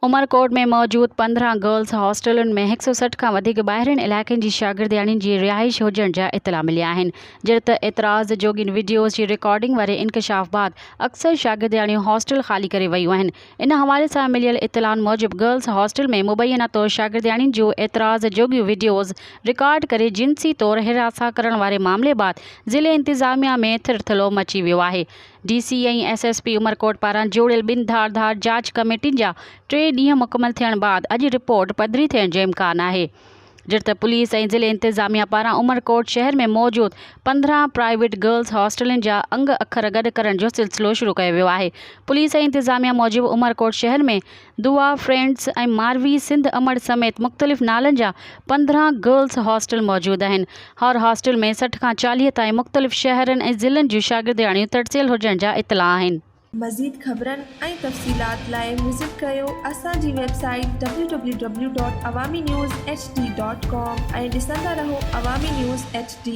उमरकोट में मौजूद 15 गर्ल्स हॉस्टलुनि में 160 खां वधीक ॿाहिरिनि इलाइक़नि जी शागिर्दियाणियुनि जी रिहाइश हुजण जा इतला मिलिया आहिनि। जहिड़े त एतिराज़ जोॻियुनि वीडियोज़ जी रिकॉर्डिंग वारे इंकशाफ़ बाद अक्सर शागिर्दियाणियूं हॉस्टल ख़ाली करे वयूं आहिनि। इन हवाले सां मिलियल इतलाउनि मूजिबि गर्ल्स हॉस्टल में मुबैना तौर शागिर्दियाणियुनि जो एतिराज़ जोॻियूं वीडियोज़ रिकॉर्ड करे जिनसी तौर हिरासा करण वारे मामले बाद ज़िले इंतिज़ामिया में थिरथिलो मची वियो आहे। DC ऐं SSP उमरकोट पारां जोड़ियल ॿिनि धारदार जांच कमेटियुनि जा 3 ॾींहं मुकमल थियण बाद अॼु रिपोर्ट पधरी थियण जो इम्कान आहे। जहिड़े त पुलिस ऐं ज़िले इंतिज़ामिया पारां उमरकोट शहर में मौजूद 15 प्राइवेट गर्ल्स हॉस्टलुनि जा अंग अखर गॾु करण जो सिलसिलो शुरू कयो वियो आहे। पुलिस ऐं इंतिज़ामिया मूजिबि उमरकोट शहर में दुआ फ्रेंड्स ऐं मारवी सिंध अमड़ समेत मुख़्तलिफ़ नालनि जा 15 गर्ल्स हॉस्टल मौजूद आहिनि। हर हॉस्टल में 60 खां 40 ताईं मुख़्तलिफ़ शहरनि ऐं ज़िलनि जूं शागिर्दियाणियूं तड़सियल हुजण जा इतला आहिनि। मज़ीद ख़बरनि ऐं तफ़सीलात लाइ विज़िट कयो असांजी वेबसाइट www.awamiNewsHD.com ऐं ॾिसंदा रहो अवामी न्यूज़ HD।